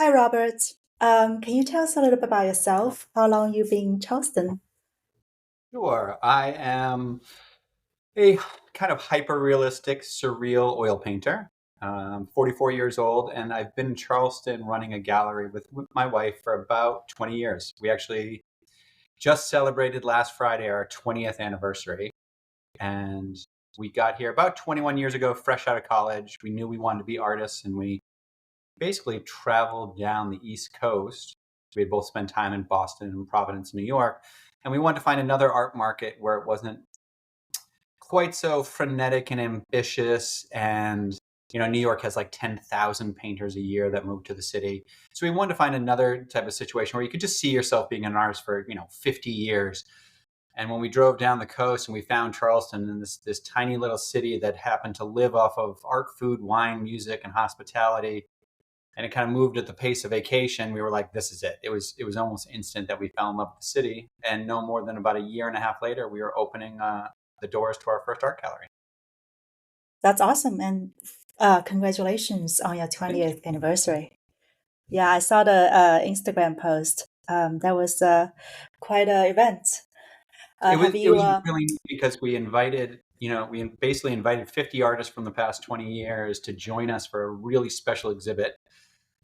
Hi, Robert. Can you tell us a little bit about yourself? How long you been in Charleston? Sure. I am a kind of hyper-realistic, surreal oil painter. I'm 44 years old, and I've been in Charleston running a gallery with my wife for about 20 years. We actually just celebrated last Friday our 20th anniversary, and we got here about 21 years ago, fresh out of college. We knew we wanted to be artists, and we basically traveled down the East Coast. We had both spent time in Boston and Providence, New York, and we wanted to find another art market where it wasn't quite so frenetic and ambitious. And New York has like 10,000 painters a year that move to the city. So we wanted to find another type of situation where you could just see yourself being an artist for 50 years. And when we drove down the coast and we found Charleston, and this tiny little city that happened to live off of art, food, wine, music, and hospitality, and it kind of moved at the pace of vacation, we were like, this is it. It was almost instant that we fell in love with the city. And no more than about a year and a half later, we were opening the doors to our first art gallery. That's awesome, and congratulations on your Thank 20th anniversary. Yeah, I saw the Instagram post. That was quite an event. you. Have It you? was really neat because we basically invited 50 artists from the past 20 years to join us for a really special exhibit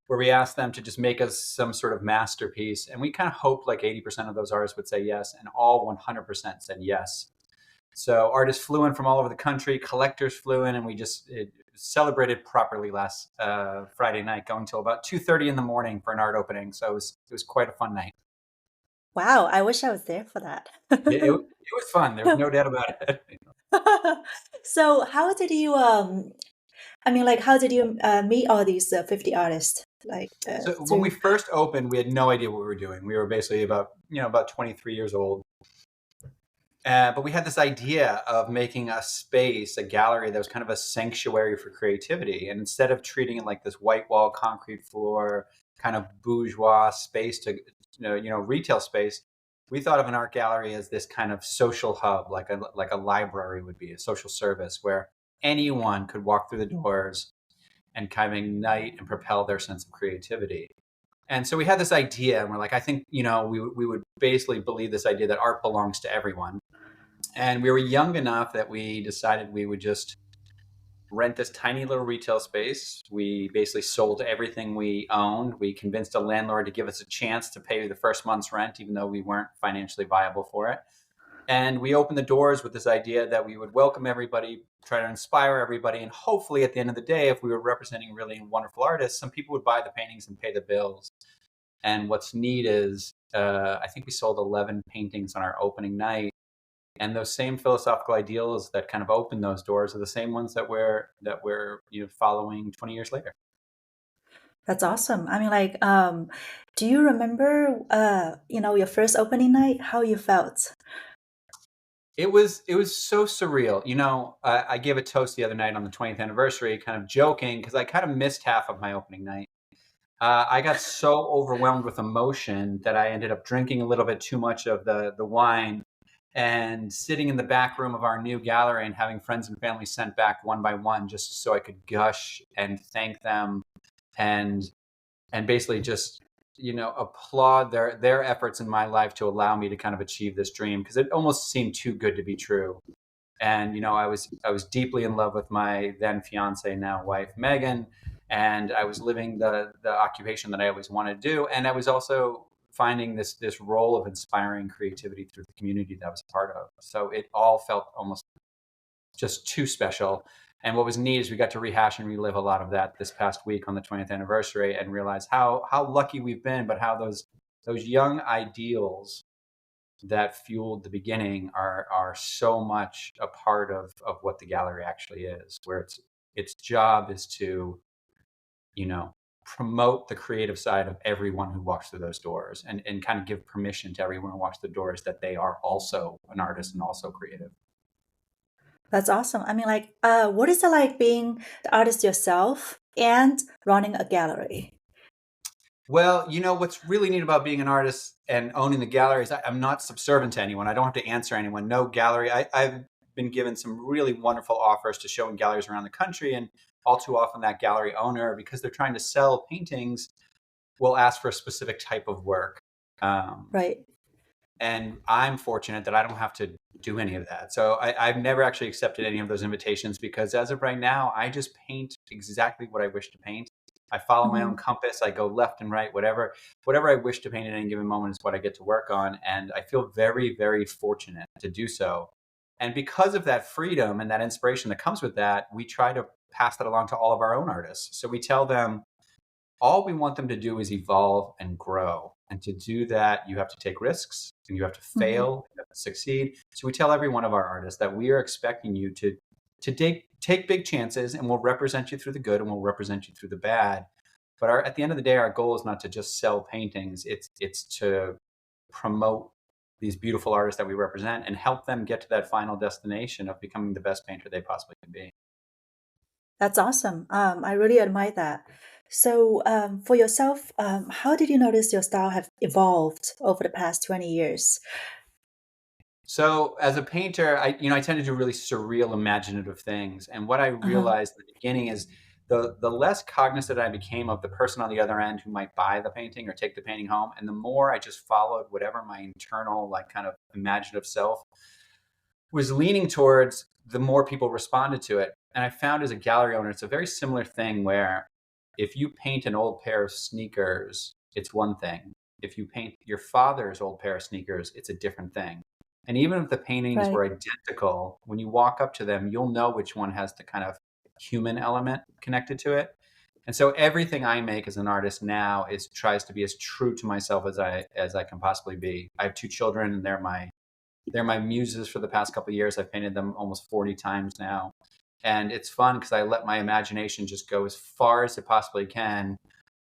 where we asked them to just make us some sort of masterpiece. And we kind of hoped like 80% of those artists would say yes, and all 100% said yes. So artists flew in from all over the country, collectors flew in, and we just celebrated properly last Friday night, going till about 2:30 in the morning for an art opening. So it was quite a fun night. Wow, I wish I was there for that. It was fun. There was no doubt about it. So, how did you? I mean, like, how did you meet all these 50 artists? Like, So when we through. first opened, we had no idea what we were doing. We were basically about 23 years old. But we had this idea of making a space, a gallery that was kind of a sanctuary for creativity. And instead of treating it like this white wall, concrete floor, kind of bourgeois space to, retail space, we thought of an art gallery as this kind of social hub, like a library would be, a social service where anyone could walk through the doors and kind of ignite and propel their sense of creativity. And so we had this idea, and we're like, I think, we would basically believe this idea that art belongs to everyone. And we were young enough that we decided we would just rent this tiny little retail space. We basically sold everything we owned. We convinced a landlord to give us a chance to pay the first month's rent, even though we weren't financially viable for it. And we opened the doors with this idea that we would welcome everybody, try to inspire everybody, and hopefully at the end of the day, if we were representing really wonderful artists, some people would buy the paintings and pay the bills. And what's neat is, I think we sold 11 paintings on our opening night, and those same philosophical ideals that kind of opened those doors are the same ones that we're following 20 years later. That's awesome. I mean, like, do you remember, your first opening night, how you felt? It was so surreal. I gave a toast the other night on the 20th anniversary, kind of joking because I kind of missed half of my opening night. I got so overwhelmed with emotion that I ended up drinking a little bit too much of the wine and sitting in the back room of our new gallery and having friends and family sent back one by one just so I could gush and thank them and basically just applaud their efforts in my life to allow me to kind of achieve this dream because it almost seemed too good to be true. And I was deeply in love with my then fiance, now wife Megan, and I was living the occupation that I always wanted to do, and I was also finding this role of inspiring creativity through the community that I was a part of. So it all felt almost just too special. And what was neat is we got to rehash and relive a lot of that this past week on the 20th anniversary and realize how lucky we've been, but how those young ideals that fueled the beginning are so much a part of what the gallery actually is, where its job is to, you know, promote the creative side of everyone who walks through those doors and kind of give permission to everyone who walks through the doors that they are also an artist and also creative. That's awesome. I mean, like, what is it like being the artist yourself and running a gallery? Well, what's really neat about being an artist and owning the gallery is I'm not subservient to anyone. I don't have to answer anyone. No gallery. I've been given some really wonderful offers to show in galleries around the country, and all too often that gallery owner, because they're trying to sell paintings, will ask for a specific type of work. Um, Right. and I'm fortunate that I don't have to do any of that. So I've never actually accepted any of those invitations because as of right now, I just paint exactly what I wish to paint. I follow my own Hmm. compass. I go left and right, whatever I wish to paint at any given moment is what I get to work on. And I feel very, very fortunate to do so. And because of that freedom and that inspiration that comes with that, we try to pass that along to all of our own artists. So we tell them, all we want them to do is evolve and grow. And to do that, you have to take risks and you have to Hmm. fail, you have to succeed. So we tell every one of our artists that we are expecting you to take big chances, and we'll represent you through the good and we'll represent you through the bad. But at the end of the day, our goal is not to just sell paintings. It's to promote these beautiful artists that we represent and help them get to that final destination of becoming the best painter they possibly can be. That's awesome. I really admire that. So, for yourself, how did you notice your style have evolved over the past 20 years? So as a painter, I tend to do really surreal, imaginative things. And what I Uh-huh. realized in the beginning is the less cognizant I became of the person on the other end who might buy the painting or take the painting home, and the more I just followed whatever my internal, like kind of imaginative self was leaning towards, the more people responded to it. And I found as a gallery owner, it's a very similar thing where if you paint an old pair of sneakers, it's one thing. If you paint your father's old pair of sneakers, it's a different thing. And even if the paintings Right. were identical, when you walk up to them, you'll know which one has the kind of human element connected to it. And so everything I make as an artist now is tries to be as true to myself as I can possibly be. I have two children, and they're my muses for the past couple of years. I've painted them almost 40 times now. And it's fun because I let my imagination just go as far as it possibly can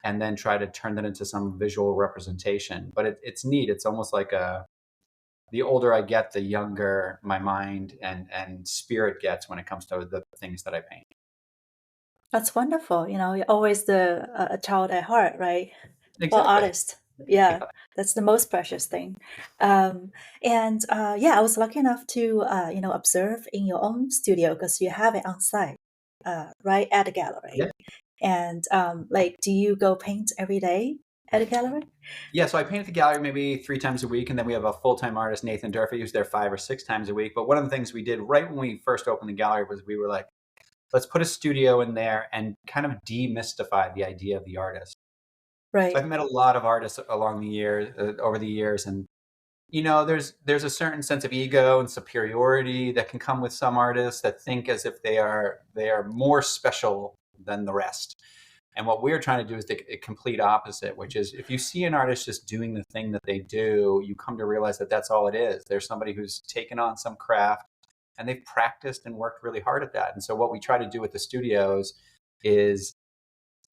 and then try to turn that into some visual representation. But it's neat. It's almost like the older I get, the younger my mind and spirit gets when it comes to the things that I paint. That's wonderful. You're always a child at heart, right? For Exactly. artists. Yeah, Yeah. that's the most precious thing. And yeah, I was lucky enough to observe in your own studio because you have it on site, right at the gallery. Yeah. And like, do you go paint every day at the gallery? Yeah, so I paint at the gallery maybe 3 times a week, and then we have a full-time artist, Nathan Durfee, who's there 5 or 6 times a week. But one of the things we did right when we first opened the gallery was we were like, let's put a studio in there and kind of demystify the idea of the artist. So Right. I've met a lot of artists along the years, over the years, and there's a certain sense of ego and superiority that can come with some artists that think as if they are more special than the rest. And what we're trying to do is the complete opposite, which is if you see an artist just doing the thing that they do, you come to realize that that's all it is. There's somebody who's taken on some craft and they've practiced and worked really hard at that. And so what we try to do with the studios is,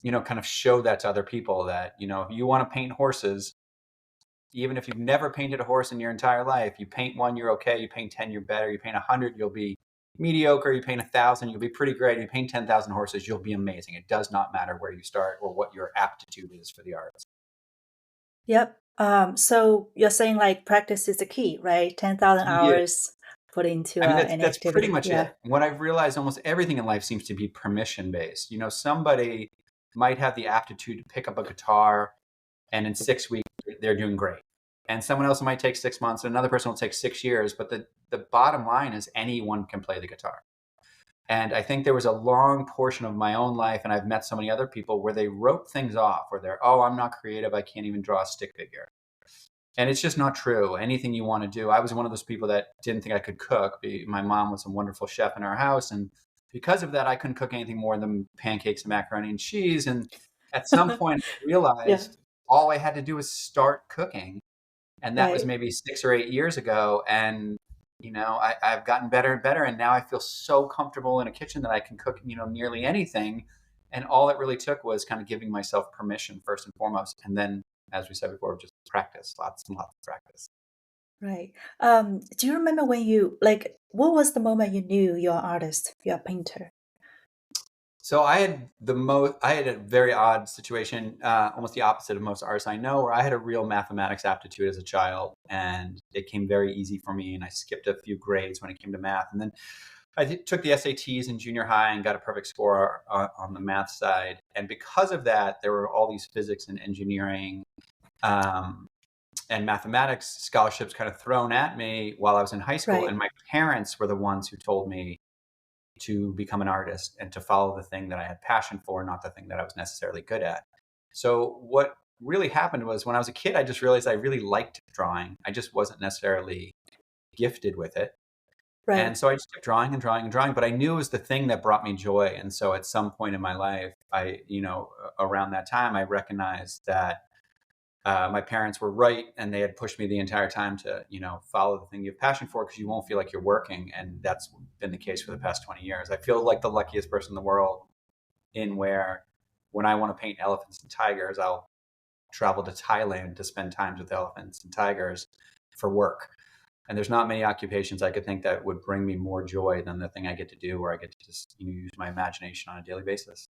kind of show that to other people that, if you want to paint horses, even if you've never painted a horse in your entire life, you paint one, you're okay. You paint 10, you're better. You paint 100, you'll be mediocre. You paint 1,000, you'll be pretty great. You paint 10,000 horses, you'll be amazing. It does not matter where you start or what your aptitude is for the arts. Yep. So you're saying like practice is the key, right? 10,000 Yeah. hours put into I mean, any that's pretty activity. much Yeah. it. What I've realized, almost everything in life seems to be permission based. Somebody might have the aptitude to pick up a guitar, and in 6 weeks they're doing great. And someone else might take 6 months, and another person will take 6 years. But the bottom line is anyone can play the guitar. And I think there was a long portion of my own life, and I've met so many other people where they wrote things off, where they're, oh, I'm not creative. I can't even draw a stick figure. And it's just not true. Anything you want to do. I was one of those people that didn't think I could cook. My mom was a wonderful chef in our house. And because of that, I couldn't cook anything more than pancakes and macaroni and cheese. And at some point, I Yeah. realized all I had to do was start cooking. And that was Right. maybe 6 or 8 years ago. And, I've gotten better and better. And now I feel so comfortable in a kitchen that I can cook, nearly anything. And all it really took was kind of giving myself permission first and foremost. And then, as we said before, just practice, lots and lots of practice. Right. Do you remember when you like what was the moment you knew you're an artist, you're a painter? So I had a very odd situation, almost the opposite of most artists I know, where I had a real mathematics aptitude as a child, and it came very easy for me. And I skipped a few grades when it came to math, and then took the SATs in junior high and got a perfect score on the math side. And because of that, there were all these physics and engineering um, and mathematics scholarships kind of thrown at me while I was in high school. Right. And my parents were the ones who told me to become an artist and to follow the thing that I had passion for, not the thing that I was necessarily good at. So what really happened was when I was a kid, I just realized I really liked drawing. I just wasn't necessarily gifted with it. And Right. so I just kept drawing and drawing and drawing, but I knew it was the thing that brought me joy. And so at some point in my life, around that time, I recognized that my parents were right, and they had pushed me the entire time to, follow the thing you have passion for, because you won't feel like you're working. And that's been the case for the past 20 years. I feel like the luckiest person in the world, in where when I want to paint elephants and tigers, I'll travel to Thailand to spend time with elephants and tigers for work. And there's not many occupations I could think that would bring me more joy than the thing I get to do, where I get to just use my imagination on a daily basis.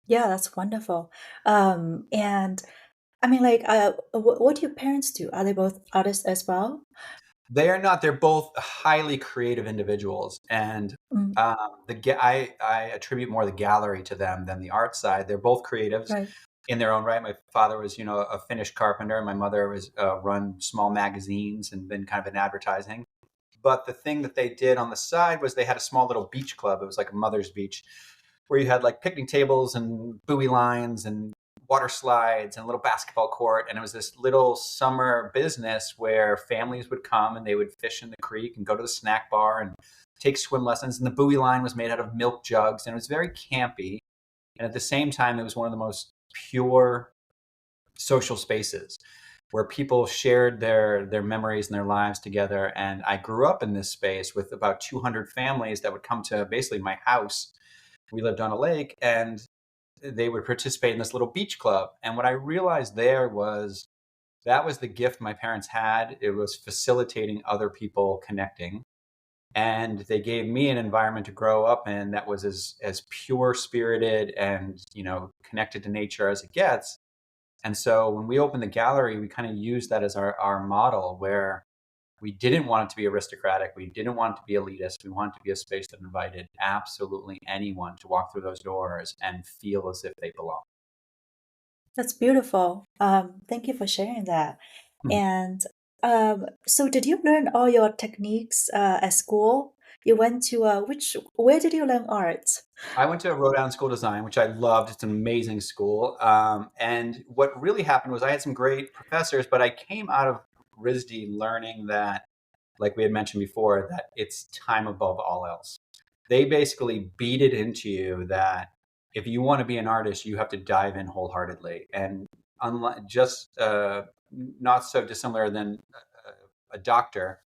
Yeah, that's wonderful. And I mean, like, what do your parents do? Are they both artists as well? They are not. They're both highly creative individuals, and Mm, I attribute more the gallery to them than the art side. They're both creatives right. in their own right. My father was, a finished carpenter. My mother was run small magazines and been kind of in advertising. But the thing that they did on the side was they had a small little beach club. It was like a mother's beach, where you had like picnic tables and buoy lines and water slides and a little basketball court. And it was this little summer business where families would come and they would fish in the creek and go to the snack bar and take swim lessons. And the buoy line was made out of milk jugs, and it was very campy. And at the same time, it was one of the most pure social spaces where people shared their memories and their lives together. And I grew up in this space with about 200 families that would come to basically my house. We lived on a lake, and they would participate in this little beach club. And what I realized there was that was the gift my parents had. It was facilitating other people connecting. And they gave me an environment to grow up in that was as pure spirited and, connected to nature as it gets. And so when we opened the gallery, we kind of used that as our model, where we didn't want it to be aristocratic. We didn't want it to be elitist. We wanted it to be a space that invited absolutely anyone to walk through those doors and feel as if they belong. That's beautiful. Thank you for sharing that. Hmm. And so, did you learn all your techniques at school? You went to where did you learn art? I went to Rhode School of Design, which I loved. It's an amazing school. And what really happened was I had some great professors, but I came out of RISD learning that, like we had mentioned before, that it's time above all else. They basically beat it into you that if you want to be an artist, you have to dive in wholeheartedly. And unlike just not so dissimilar than a doctor,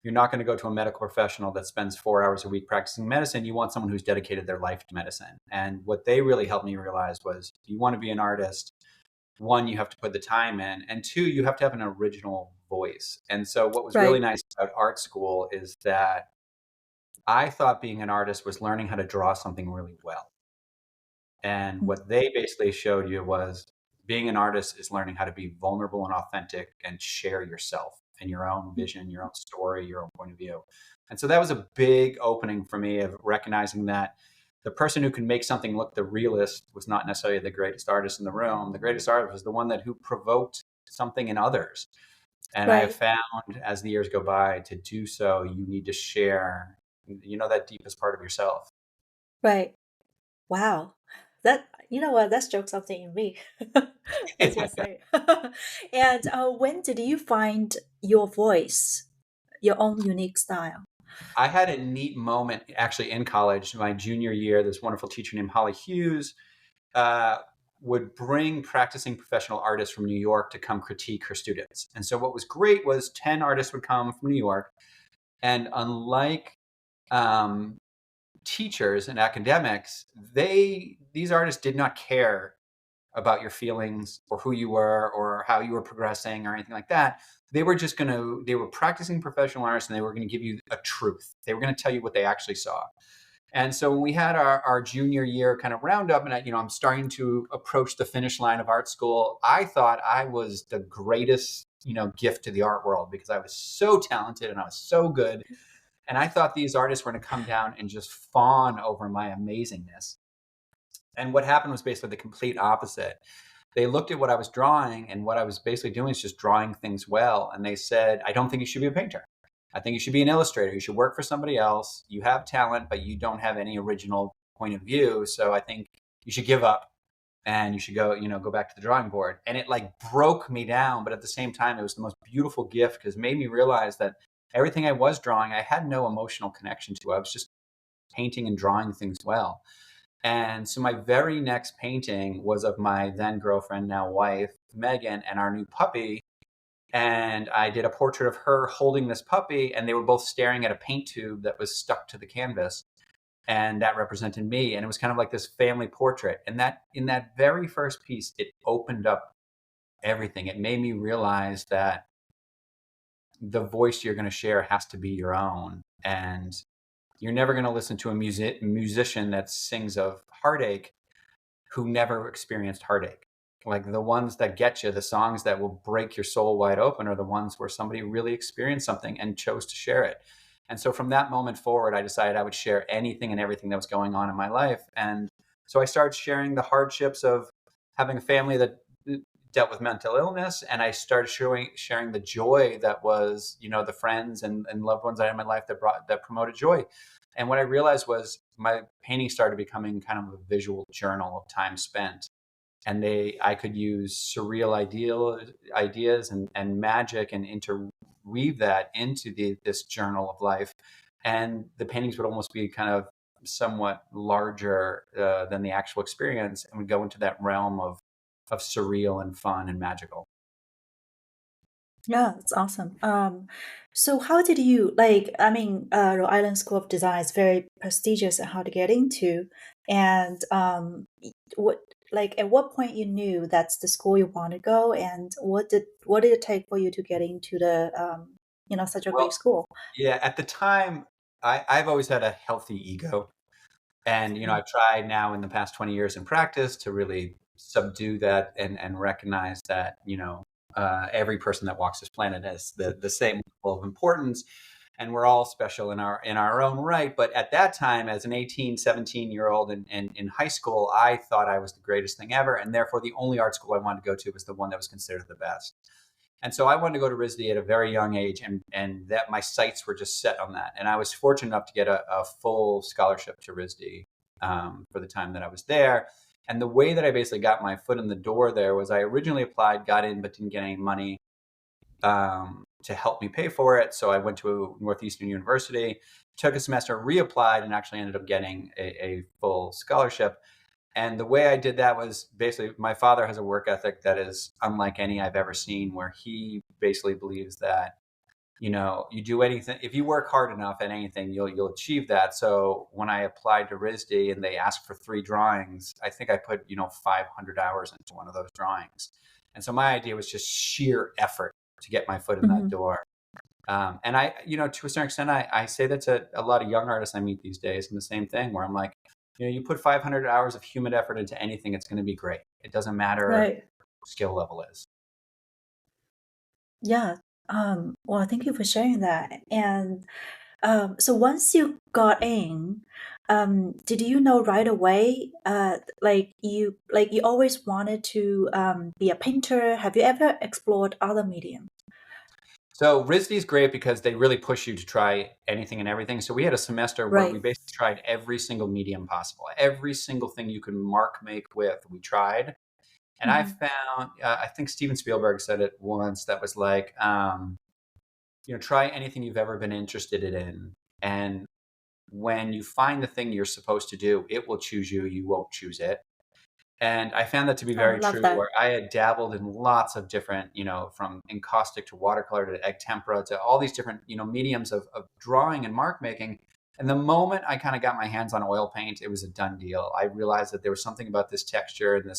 you're not going to go to a medical professional that spends 4 hours a week practicing medicine. You want someone who's dedicated their life to medicine. And what they really helped me realize was, if you want to be an artist, one, you have to put the time in, and two, you have to have an original voice. And so what was really Right, nice about art school is that I thought being an artist was learning how to draw something really well. And mm, what they basically showed you was being an artist is learning how to be vulnerable and authentic and share yourself and your own mm, vision, your own story, your own point of view. And so that was a big opening for me, of recognizing that the person who can make something look the realist was not necessarily the greatest artist in the room. The greatest artist was the one that who provoked something in others. And I have right, found, as the years go by, to do so, you need to share, that deepest part of yourself. right. Wow, that you know what? That struck something in me, as you're saying. And when did you find your voice, your own unique style? I had a neat moment actually in college, my junior year. This wonderful teacher named Holly Hughes uh, would bring practicing professional artists from New York to come critique her students. And so what was great was 10 artists would come from New York. And unlike um, teachers and academics, these artists did not care about your feelings or who you were or how you were progressing or anything like that. They were practicing professional artists, and they were going to give you a truth. They were going to tell you what they actually saw. And so when we had our junior year kind of roundup, and I'm starting to approach the finish line of art school, I thought I was the greatest, gift to the art world, because I was so talented and I was so good. And I thought these artists were going to come down and just fawn over my amazingness. And what happened was basically the complete opposite. They looked at what I was drawing, and what I was basically doing is just drawing things well. And they said, I don't think you should be a painter. I think you should be an illustrator. You should work for somebody else. You have talent, but you don't have any original point of view. So I think you should give up and you should go back to the drawing board. And it like broke me down. But at the same time, it was the most beautiful gift because it made me realize that everything I was drawing, I had no emotional connection to. I was just painting and drawing things well. And so my very next painting was of my then girlfriend, now wife, Megan, and our new puppy. And I did a portrait of her holding this puppy, and they were both staring at a paint tube that was stuck to the canvas. And that represented me. And it was kind of like this family portrait. And that in that very first piece, it opened up everything. It made me realize that the voice you're going to share has to be your own. And you're never going to listen to a musician that sings of heartache who never experienced heartache. Like the ones that get you, the songs that will break your soul wide open are the ones where somebody really experienced something and chose to share it. And so from that moment forward, I decided I would share anything and everything that was going on in my life. And so I started sharing the hardships of having a family that dealt with mental illness, and I started sharing the joy that was, the friends and loved ones I had in my life that promoted joy. And what I realized was my painting started becoming kind of a visual journal of time spent. And I could use surreal ideas and magic and interweave that into this journal of life. And the paintings would almost be kind of somewhat larger than the actual experience, and would go into that realm of surreal and fun and magical. Yeah, it's awesome. So how did you like? I mean, Rhode Island School of Design is very prestigious and hard to get into. And what like at what point you knew that's the school you want to go, and what did it take for you to get into the such a great Well, school? yeah, at the time, I've always had a healthy ego. And, Mhm. I've tried now in the past 20 years in practice to really subdue that and recognize that, every person that walks this planet has the same level of importance. And we're all special in our own right. But at that time, as an 18, 17-year-old in high school, I thought I was the greatest thing ever. And therefore, the only art school I wanted to go to was the one that was considered the best. And so I wanted to go to RISD at a very young age, and that my sights were just set on that. And I was fortunate enough to get a full scholarship to RISD for the time that I was there. And the way that I basically got my foot in the door there was I originally applied, got in, but didn't get any money to help me pay for it. So I went to Northeastern University, took a semester, reapplied, and actually ended up getting a full scholarship. And the way I did that was basically my father has a work ethic that is unlike any I've ever seen, where he basically believes that, you do anything, if you work hard enough at anything, you'll achieve that. So when I applied to RISD and they asked for 3 drawings, I think I put, 500 hours into one of those drawings. And so my idea was just sheer effort to get my foot in that Mhm. door. And I, to a certain extent, I say that to a lot of young artists I meet these days, and the same thing where I'm like, you put 500 hours of human effort into anything, it's going to be great. It doesn't matter Right. what skill level is. Yeah. Well, thank you for sharing that. And so once you got in, did you know right away, like you always wanted to be a painter? Have you ever explored other medium? So RISD is great because they really push you to try anything and everything. So we had a semester where we Right. basically tried every single medium possible, every single thing you can mark make with, we tried. And I Hmm. found, I think Steven Spielberg said it once that was like, try anything you've ever been interested in. And when you find the thing you're supposed to do, it will choose you. You won't choose it. And I found that to be Oh, very love true, that. where I had dabbled in lots of different, from encaustic to watercolor to egg tempera to all these different, mediums of drawing and mark making. And the moment I kind of got my hands on oil paint, it was a done deal. I realized that there was something about this texture and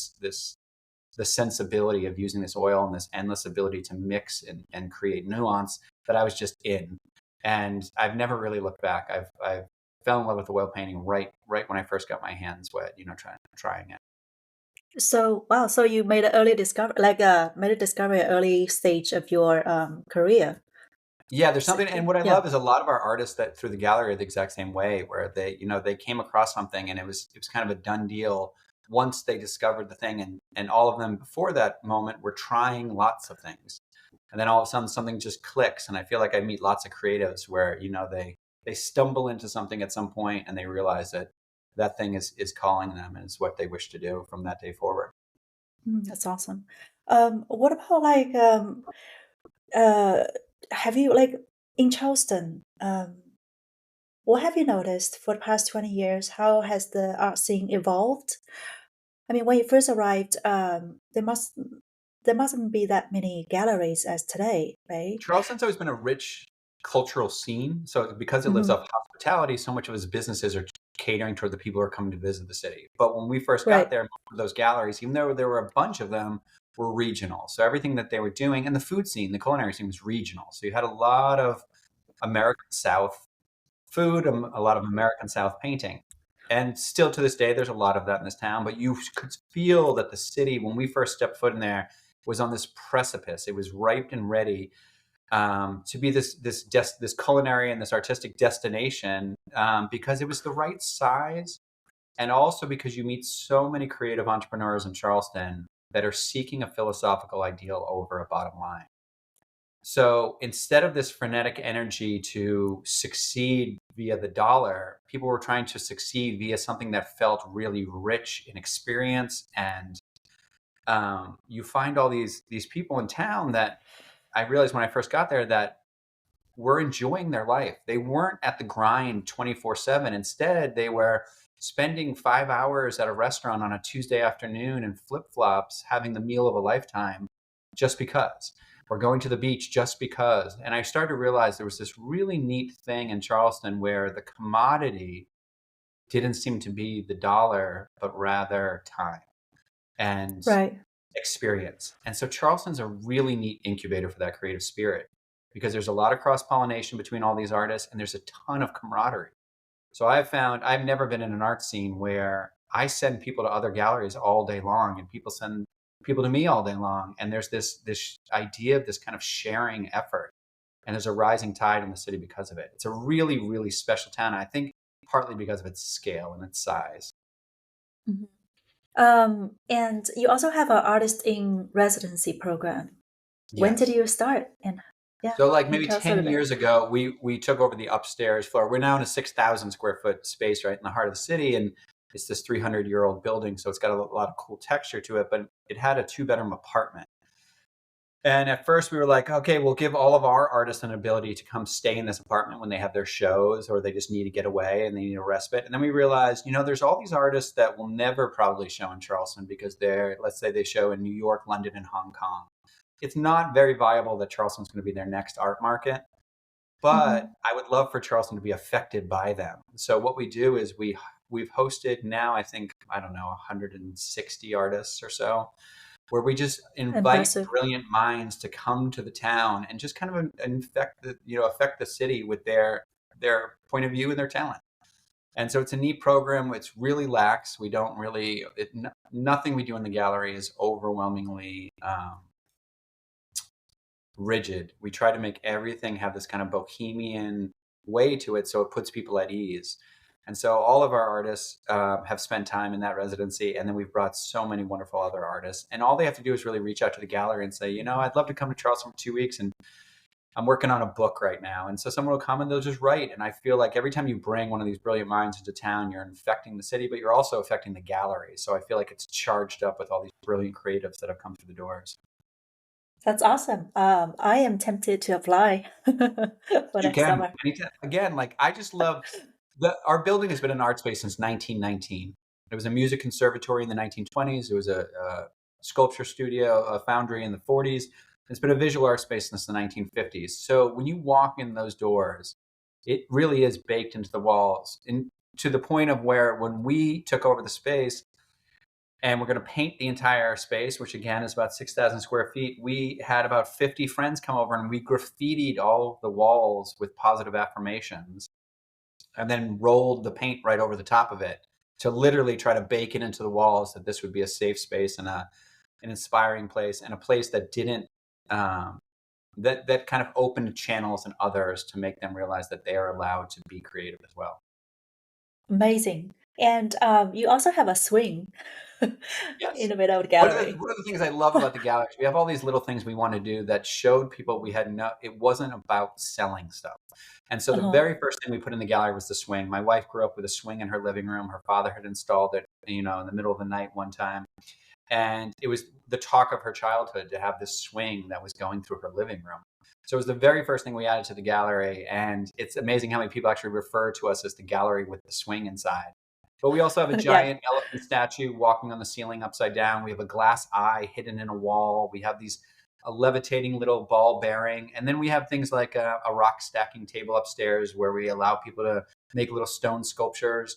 the sensibility of using this oil and this endless ability to mix and create nuance that I was just in. And I've never really looked back. I've fell in love with oil painting right when I first got my hands wet, trying it. So wow, so you made an early discovery, like made a discovery at early stage of your career. Yeah, there's something, and what I Yeah. love is a lot of our artists that through the gallery are the exact same way, where they came across something and it was kind of a done deal once they discovered the thing, and all of them before that moment were trying lots of things, and then all of a sudden something just clicks, and I feel like I meet lots of creatives where they stumble into something at some point and they realize that that thing is calling them and it's what they wish to do from that day forward. That's awesome. What about like uh have you like in Charleston, what have you noticed for the past 20 years? How has the art scene evolved? I mean, when you first arrived, there mustn't be that many galleries as today, right? Charleston's always been a rich cultural scene. So because it lives Hmm. off hospitality, so much of its businesses are catering toward the people who are coming to visit the city. But when we first got Right, there, most of those galleries, even though there were a bunch of them, were regional. So everything that they were doing, and the food scene, the culinary scene was regional. So you had a lot of American South food, a lot of American South painting. And still to this day, there's a lot of that in this town. But you could feel that the city, when we first stepped foot in there, was on this precipice. It was ripe and ready to be this culinary and this artistic destination because it was the right size, and also because you meet so many creative entrepreneurs in Charleston that are seeking a philosophical ideal over a bottom line. So instead of this frenetic energy to succeed via the dollar, people were trying to succeed via something that felt really rich in experience. And you find all these people in town that I realized when I first got there that were enjoying their life. They weren't at the grind 24/7. Instead, they were spending 5 hours at a restaurant on a Tuesday afternoon in flip flops, having the meal of a lifetime just because, or going to the beach just because. And I started to realize there was this really neat thing in Charleston where the commodity didn't seem to be the dollar, but rather time and right. experience. And so Charleston's a really neat incubator for that creative spirit because there's a lot of cross pollination between all these artists and there's a ton of camaraderie. So I've found I've never been in an art scene where I send people to other galleries all day long and people send people to me all day long. And there's this idea of this kind of sharing effort. And there's a rising tide in the city because of it. It's a really, really special town. I think partly because of its scale and its size. Mhm. And you also have an artist in residency program. When did Yes. you start? And yeah, So like can you maybe tell us a 10 little bit? years ago, we took over the upstairs floor. We're now in a 6,000 square foot space right in the heart of the city. And it's this 300-year-old building. So it's got a lot of cool texture to it, but it had a two-bedroom apartment. And at first we were like, okay, we'll give all of our artists an ability to come stay in this apartment when they have their shows or they just need to get away and they need a respite. And then we realized, there's all these artists that will never probably show in Charleston because let's say they show in New York, London, and Hong Kong. It's not very viable that Charleston's going to be their next art market, but Hmm. I would love for Charleston to be affected by them. So what we do is we've hosted now, I think, I don't know, 160 artists or so, where we just invite Impressive. brilliant minds to come to the town and just kind of affect the city with their point of view and their talent. And so it's a neat program. It's really lax. We don't really nothing we do in the gallery is overwhelmingly rigid. We try to make everything have this kind of bohemian way to it, so it puts people at ease. And so all of our artists have spent time in that residency, and then we've brought so many wonderful other artists. And all they have to do is really reach out to the gallery and say, I'd love to come to Charleston for 2 weeks, and I'm working on a book right now. And so someone will come and they'll just write. And I feel like every time you bring one of these brilliant minds into town, you're infecting the city, but you're also affecting the gallery. So I feel like it's charged up with all these brilliant creatives that have come through the doors. That's awesome. I am tempted to apply for You next can. summer. Anytime. Again, like I just love our building has been an art space since 1919. It was a music conservatory in the 1920s. It was a sculpture studio, a foundry in the 40s. It's been a visual art space since the 1950s. So when you walk in those doors, it really is baked into the walls, and to the point of where when we took over the space, and we're going to paint the entire space, which again is about 6,000 square feet. We had about 50 friends come over and we graffitied all the walls with positive affirmations and then rolled the paint right over the top of it to literally try to bake it into the walls that this would be a safe space and an inspiring place and a place that didn't that kind of opened channels in others to make them realize that they are allowed to be creative as well. Amazing. And you also have a swing in Yes. the middle of the One of the gallery. one of the things I love about the gallery is we have all these little things we want to do that showed people we had no it wasn't about selling stuff. And so the Uh-huh. very first thing we put in the gallery was the swing. My wife grew up with a swing in her living room. Her father had installed it, in the middle of the night one time. And it was the talk of her childhood to have this swing that was going through her living room. So it was the very first thing we added to the gallery. And it's amazing how many people actually refer to us as the gallery with the swing inside. But we also have a Yeah. giant elephant statue walking on the ceiling upside down. We have a glass eye hidden in a wall. We have these a levitating little ball bearing. And then we have things like a rock stacking table upstairs where we allow people to make little stone sculptures.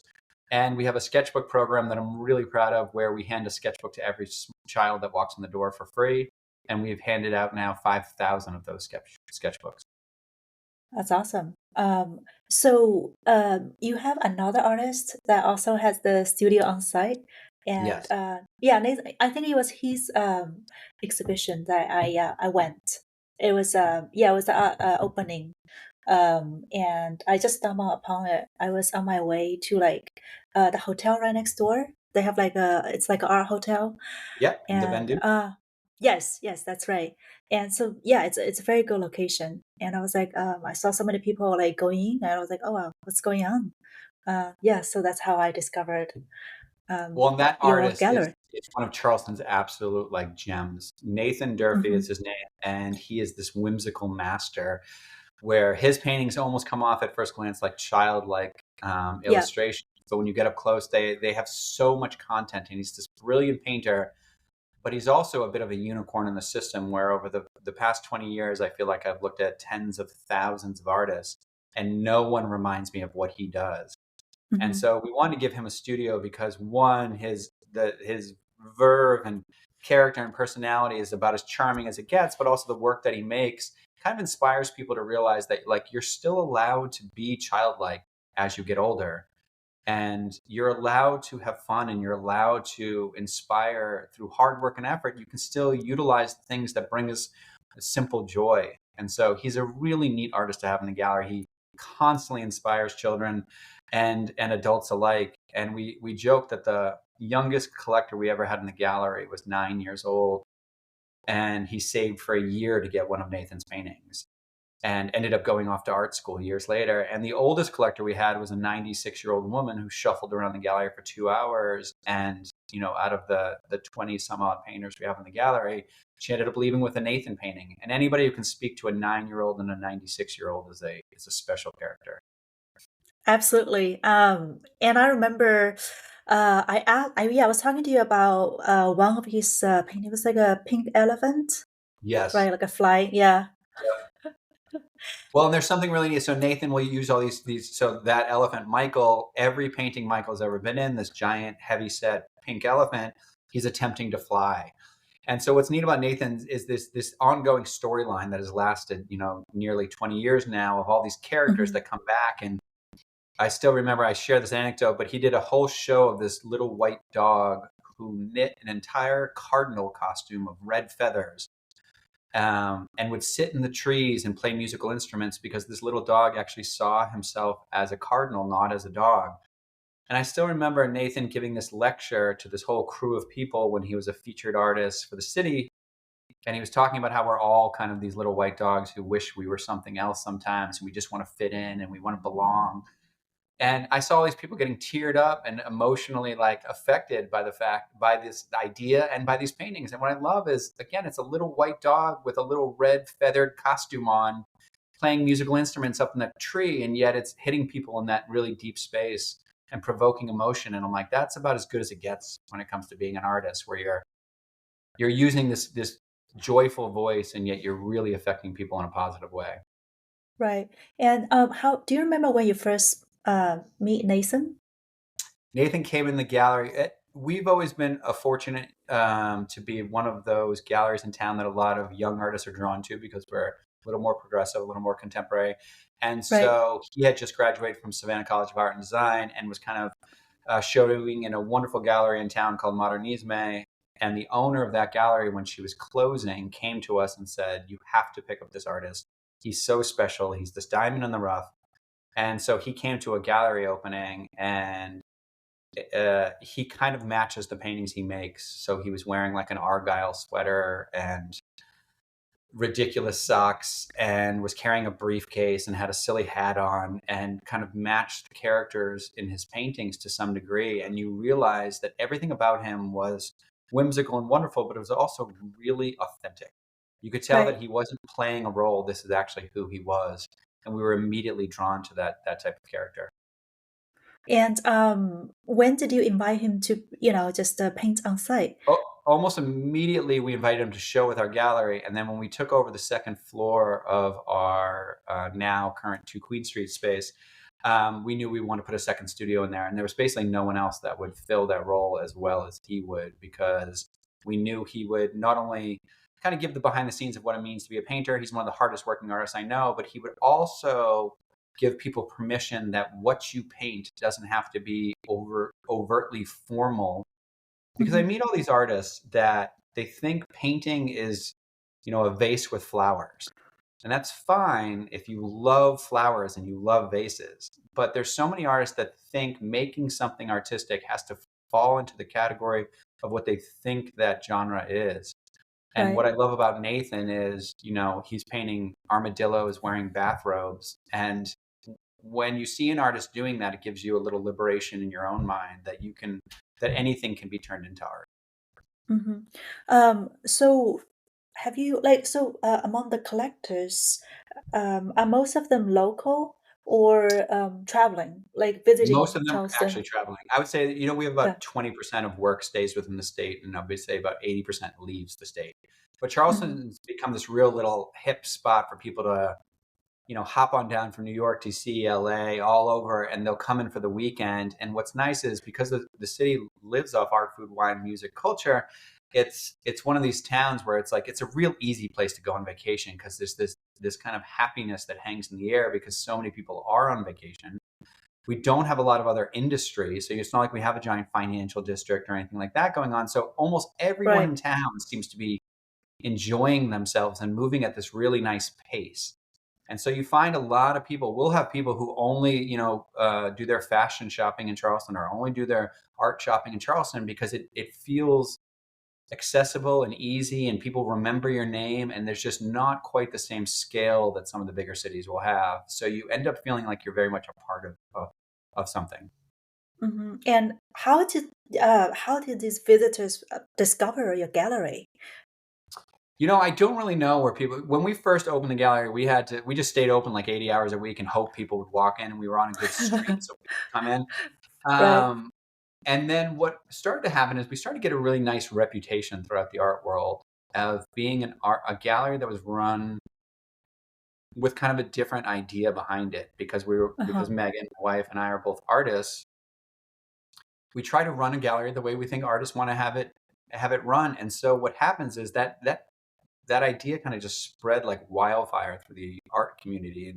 And we have a sketchbook program that I'm really proud of where we hand a sketchbook to every child that walks in the door for free. And we've handed out now 5,000 of those sketchbooks. That's awesome. So you have another artist that also has the studio on site, and Yes. yeah, Nathan, I think it was his exhibition that I went. It was yeah, it was the opening, and I just stumbled upon it. I was on my way to like the hotel right next door. They have like it's like our hotel, Yep. The and Vendu. yes, yes, that's right. And so yeah, it's a very good location. And I was like, I saw so many people like going, and I was like, oh wow, what's going on? Yeah, so that's how I discovered Well, and that your artist gallery. is one of Charleston's absolute like gems. Nathan Durfee Hmm. is his name, and he is this whimsical master where his paintings almost come off at first glance like childlike Yeah. illustrations. But when you get up close, they have so much content, and he's this brilliant painter. But he's also a bit of a unicorn in the system where over the past 20 years, I feel like I've looked at tens of thousands of artists, and no one reminds me of what he does. And Hmm. so we wanted to give him a studio because one, his verve and character and personality is about as charming as it gets, but also the work that he makes kind of inspires people to realize that like you're still allowed to be childlike as you get older. And you're allowed to have fun and you're allowed to inspire through hard work and effort. You can still utilize things that bring us a simple joy. And so he's a really neat artist to have in the gallery. He constantly inspires children and adults alike. And we joke that the youngest collector we ever had in the gallery was 9 years old, and he saved for a year to get one of Nathan's paintings and ended up going off to art school years later. And the oldest collector we had was a 96-year-old woman who shuffled around the gallery for 2 hours. And, out of the 20 some odd painters we have in the gallery, she ended up leaving with a Nathan painting. And anybody who can speak to a 9-year-old and a 96-year-old is a special character. Absolutely. And I remember, yeah, I was talking to you about one of his painting. It was like a pink elephant, Yes. right? Like a fly. Yeah. Well, and there's something really neat. So Nathan will use all these. So that elephant, Michael, every painting Michael's ever been in, this giant, heavy set pink elephant, he's attempting to fly. And so what's neat about Nathan is this ongoing storyline that has lasted, nearly 20 years now of all these characters Hmm. that come back. And I still remember I share this anecdote, but he did a whole show of this little white dog who knit an entire cardinal costume of red feathers, and would sit in the trees and play musical instruments because this little dog actually saw himself as a cardinal, not as a dog. And I still remember Nathan giving this lecture to this whole crew of people when he was a featured artist for the city. And he was talking about how we're all kind of these little white dogs who wish we were something else sometimes. We just want to fit in and we want to belong. And I saw all these people getting teared up and emotionally like affected by this idea and by these paintings. And what I love is, again, it's a little white dog with a little red feathered costume on playing musical instruments up in that tree, and yet it's hitting people in that really deep space and provoking emotion. And I'm like, that's about as good as it gets when it comes to being an artist, where you're using this joyful voice and yet you're really affecting people in a positive way. Right. And how do you remember when you first meet Nathan? Nathan came in the gallery. We've always been a fortunate to be one of those galleries in town that a lot of young artists are drawn to because we're a little more progressive, a little more contemporary. And Right. so he had just graduated from Savannah College of Art and Design and was kind of showing in a wonderful gallery in town called Modernisme. And the owner of that gallery, when she was closing, came to us and said, "You have to pick up this artist. He's so special. He's this diamond in the rough." And so he came to a gallery opening, and he kind of matches the paintings he makes. So he was wearing like an Argyle sweater and ridiculous socks, and was carrying a briefcase and had a silly hat on, and kind of matched the characters in his paintings to some degree. And you realize that everything about him was whimsical and wonderful, but it was also really authentic. You could tell that Right. he wasn't playing a role. This is actually who he was. And we were immediately drawn to that type of character. And when did you invite him to, just paint on site? Almost immediately, we invited him to show with our gallery. And then when we took over the second floor of our now current 2 Queen Street space, we knew we wanted to put a second studio in there. And there was basically no one else that would fill that role as well as he would, because we knew he would not only kind of give the behind the scenes of what it means to be a painter. He's one of the hardest working artists I know, but he would also give people permission that what you paint doesn't have to be overtly formal. Because I Hmm. meet all these artists that they think painting is, a vase with flowers. And that's fine if you love flowers and you love vases. But there's so many artists that think making something artistic has to fall into the category of what they think that genre is. And what Right. I love about Nathan is, he's painting armadillos wearing bathrobes. And when you see an artist doing that, it gives you a little liberation in your own mind that anything can be turned into art. Hmm. So have you among the collectors, are most of them local or traveling, like Most visiting of them are actually Charleston? traveling. I would say that, we have Yeah. about 20% of work stays within the state, and I would say about 80% leaves the state. But Hmm. Charleston's become this real little hip spot for people to, hop on down from New York, DC, LA, all over, and they'll come in for the weekend. And what's nice is, because the city lives off art, food, wine, music, culture, it's one of these towns where it's like it's a real easy place to go on vacation, because there's this kind of happiness that hangs in the air because so many people are on vacation. We don't have a lot of other industry, so it's not like we have a giant financial district or anything like that going on. So almost everyone in Right. town seems to be enjoying themselves and moving at this really nice pace. And so you find a lot of people. We'll have people who only, do their fashion shopping in Charleston, or only do their art shopping in Charleston, because it feels accessible and easy, and people remember your name, and there's just not quite the same scale that some of the bigger cities will have. So you end up feeling like you're very much a part of something. Hmm. And how did these visitors discover your gallery? I don't really know where people. When we first opened the gallery, we just stayed open like 80 hours a week and hoped people would walk in, and we were on a good street so people would come in. Right. Um, and then what started to happen is we started to get a really nice reputation throughout the art world of being a gallery that was run with kind of a different idea behind it, because Uh-huh. Megan, my wife, and I are both artists. We try to run a gallery the way we think artists want to have it run. And so what happens is that idea kind of just spread like wildfire through the art community,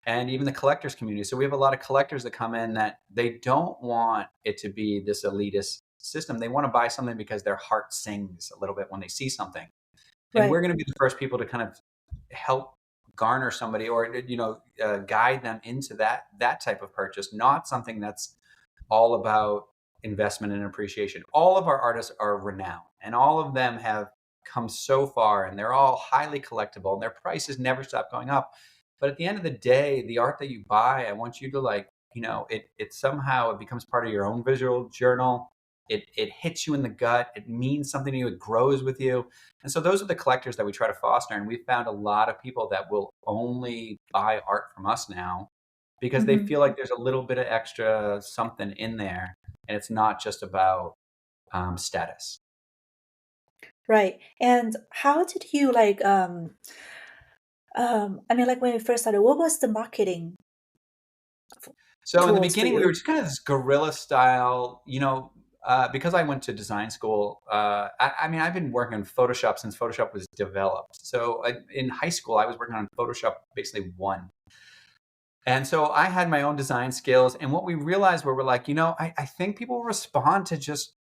and even the collectors community. So we have a lot of collectors that come in that they don't want it to be this elitist system. They want to buy something because their heart sings a little bit when they see something. And we're Right. going to be the first people to kind of help garner somebody, or guide them into that type of purchase, not something that's all about investment and appreciation. All of our artists are renowned, and all of them have come so far, and they're all highly collectible, and their prices never stop going up. But at the end of the day, the art that you buy, I want you to like, it somehow it becomes part of your own visual journal. It hits you in the gut. It means something to you. It grows with you. And so those are the collectors that we try to foster. And we've found a lot of people that will only buy art from us now because they Hmm. feel like there's a little bit of extra something in there, and it's not just about status. Right. And how did you I mean, like when you first started, what was the marketing So in the tools for beginning, we were you? just kind of this guerrilla style, because I went to design school. I mean, I've been working on Photoshop since Photoshop was developed. So in high school, I was working on Photoshop basically one. And so I had my own design skills. And what we realized were we're like, I think people respond to just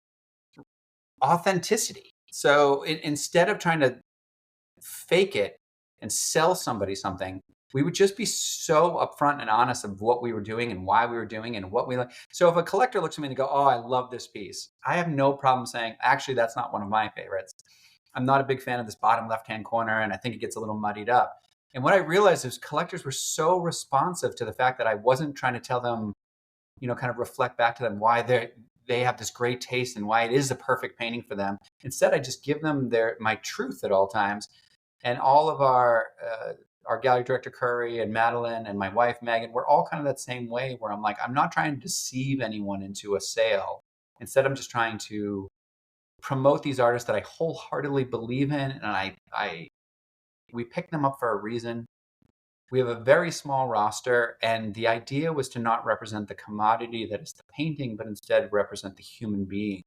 authenticity. So instead of trying to fake it and sell somebody something, we would just be so upfront and honest of what we were doing and why we were doing and what we like. So if a collector looks at me and go, "Oh, I love this piece," I have no problem saying, "Actually, that's not one of my favorites. I'm not a big fan of this bottom left-hand corner, and I think it gets a little muddied up." And what I realized is collectors were so responsive to the fact that I wasn't trying to tell them, kind of reflect back to them why they have this great taste and why it is the perfect painting for them. Instead, I just give them my truth at all times. And all of our gallery director Curry and Madeline and my wife Megan, we're all kind of that same way where I'm like, I'm not trying to deceive anyone into a sale. Instead, I'm just trying to promote these artists that I wholeheartedly believe in, and I we pick them up for a reason. We have a very small roster, and the idea was to not represent the commodity that is the painting, but instead represent the human being.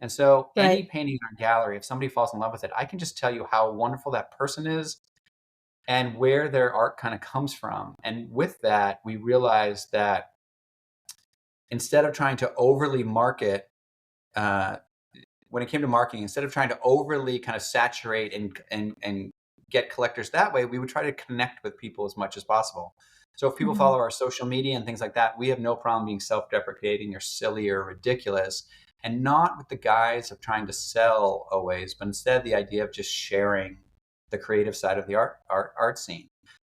And so any Right. painting in our gallery, if somebody falls in love with it, I can just tell you how wonderful that person is and where their art kind of comes from. And with that, we realized that instead of trying to overly market, uh, when it came to marketing, instead of trying to overly kind of saturate and get collectors that way, we would try to connect with people as much as possible. So if people Hmm. follow our social media and things like that, we have no problem being self-deprecating or silly or ridiculous, and not with the guise of trying to sell always, but instead the idea of just sharing the creative side of the art scene.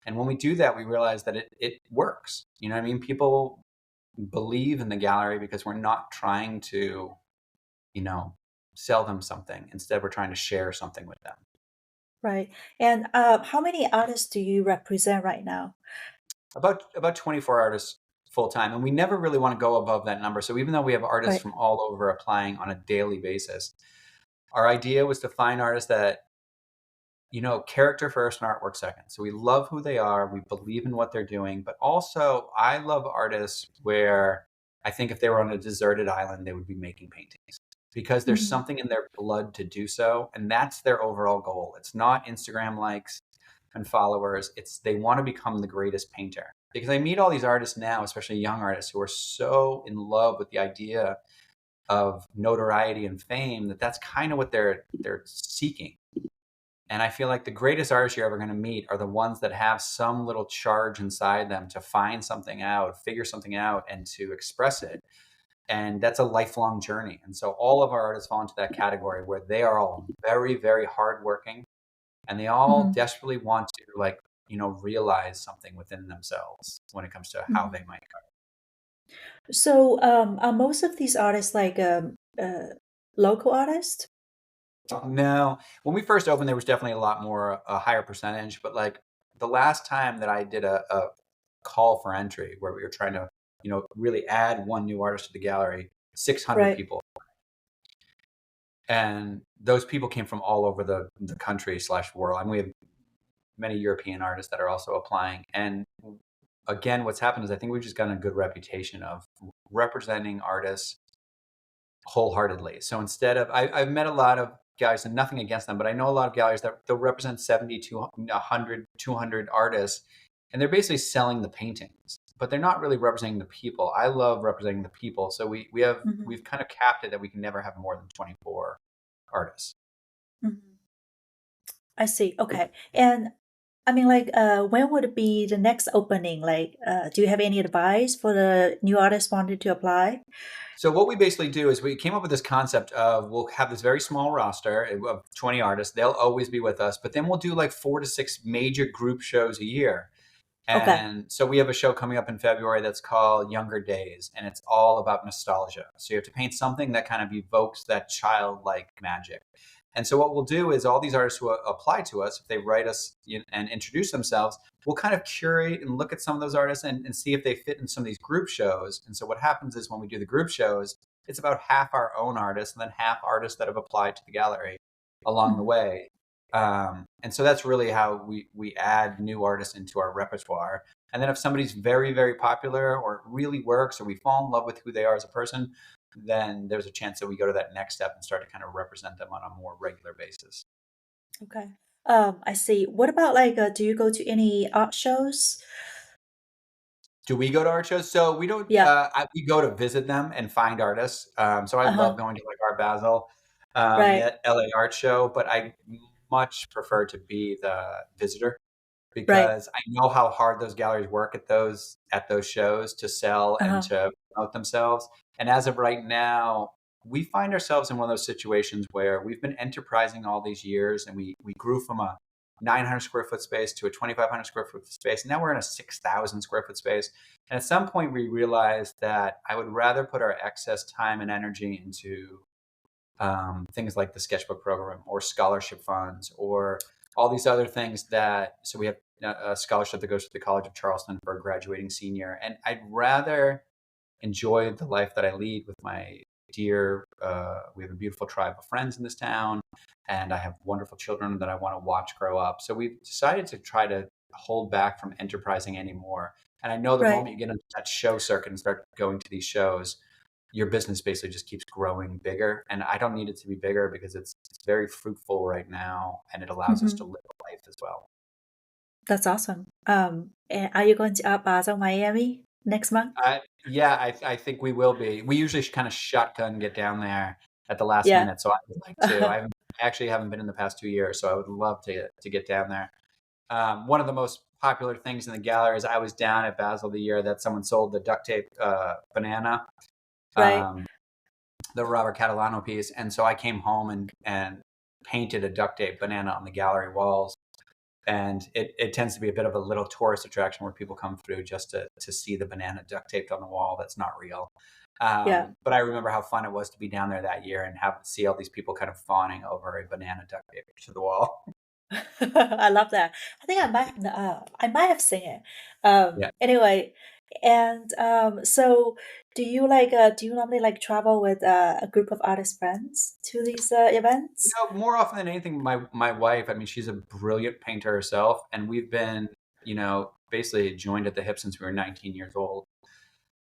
And when we do that, we realize that it works. You know what I mean? People believe in the gallery because we're not trying to, you know, sell them something. Instead, we're trying to share something with them. Right. And how many artists do you represent right now? About 24 artists full time, and we never really want to go above that number. So even though we have artists Right. from all over applying on a daily basis, our idea was to find artists that, character first and artwork second. So we love who they are, we believe in what they're doing, but also I love artists where I think if they were on a deserted island, they would be making paintings because there's Hmm. something in their blood to do so, and that's their overall goal. It's not Instagram likes and followers. It's they want to become the greatest painter. Because I meet all these artists now, especially young artists, who are so in love with the idea of notoriety and fame that that's kind of what they're seeking. And I feel like the greatest artists you're ever going to meet are the ones that have some little charge inside them to find something out, figure something out, and to express it. And that's a lifelong journey. And so all of our artists fall into that category where they are all very, very hardworking, and they all Hmm. desperately want to, like, realize something within themselves when it comes to how Hmm. they make art. So, are most of these artists like local artists? No, when we first opened, there was definitely a lot more, a higher percentage. But like the last time that I did a call for entry where we were trying to, really add one new artist to the gallery, 600 Right. people. And those people came from all over the country slash world. And we have many European artists that are also applying. And again, what's happened is I think we've just gotten a good reputation of representing artists wholeheartedly. So instead of, I've met a lot of galleries, and nothing against them, but I know a lot of galleries that they'll represent 70 to 100, 200 artists, and they're basically selling the paintings, but they're not really representing the people. I love representing the people. So Hmm. we've kind of capped it that we can never have more than 24 artists. Hmm. I see. Okay. And I mean, like, when would it be the next opening? Like, do you have any advice for the new artists wanting to apply? So what we basically do is we came up with this concept of we'll have this very small roster of 20 artists. They'll always be with us, but then we'll do like 4 to 6 major group shows a year. Okay. And so we have a show coming up in February that's called Younger Days, and it's all about nostalgia. So you have to paint something that kind of evokes that childlike magic. And so what we'll do is all these artists who apply to us, if they write us and introduce themselves, we'll kind of curate and look at some of those artists and see if they fit in some of these group shows. And so what happens is when we do the group shows, it's about half our own artists and then half artists that have applied to the gallery along the Hmm. way. And so that's really how we add new artists into our repertoire. And then if somebody's very, very popular or it really works or we fall in love with who they are as a person, then there's a chance that we go to that next step and start to kind of represent them on a more regular basis. Okay. I see. What about like, do you go to any art shows? Do we go to art shows? So we don't. Yeah. We go to visit them and find artists. So I love Uh-huh. going to like Art Basel. Right. the LA Art Show, but I much prefer to be the visitor Right. because I know how hard those galleries work at those shows to sell and Uh-huh. to promote themselves. And as of right now, we find ourselves in one of those situations where we've been enterprising all these years, and we grew from a 900 square foot space to a 2,500 square foot space. And now we're in a 6,000 square foot space. And at some point, we realized that I would rather put our excess time and energy into things like the sketchbook program or scholarship funds or all these other things that, so we have a scholarship that goes to the College of Charleston for a graduating senior. And I'd rather enjoy the life that I lead with my dear, we have a beautiful tribe of friends in this town, and I have wonderful children that I want to watch grow up. So we've decided to try to hold back from enterprising anymore. And I know the Right. moment you get into that show circuit and start going to these shows, your business basically just keeps growing bigger. And I don't need it to be bigger because it's very fruitful right now, and it allows us to Hmm. live a life as well. That's awesome. And are you going to Art Basel, Miami next month? Yeah, I think we will be. We usually kind of shotgun get down there at the last Yeah. minute, so I would like to. I actually haven't been in the past 2 years, so I would love to get down there. One of the most popular things in the gallery is I was down at Basel the year that someone sold the duct tape banana, Right. um, the Robert Catalano piece, and so I came home and painted a duct tape banana on the gallery walls. And it tends to be a bit of a little tourist attraction where people come through just to see the banana duct taped on the wall that's not real. Yeah. But I remember how fun it was to be down there that year and see all these people kind of fawning over a banana duct tape to the wall. I love that. I think I might have seen it. Yeah. Anyway, and so do you normally like travel with a group of artist friends to these events? More often than anything, my wife, I mean, she's a brilliant painter herself, and we've been, basically joined at the hip since we were 19 years old.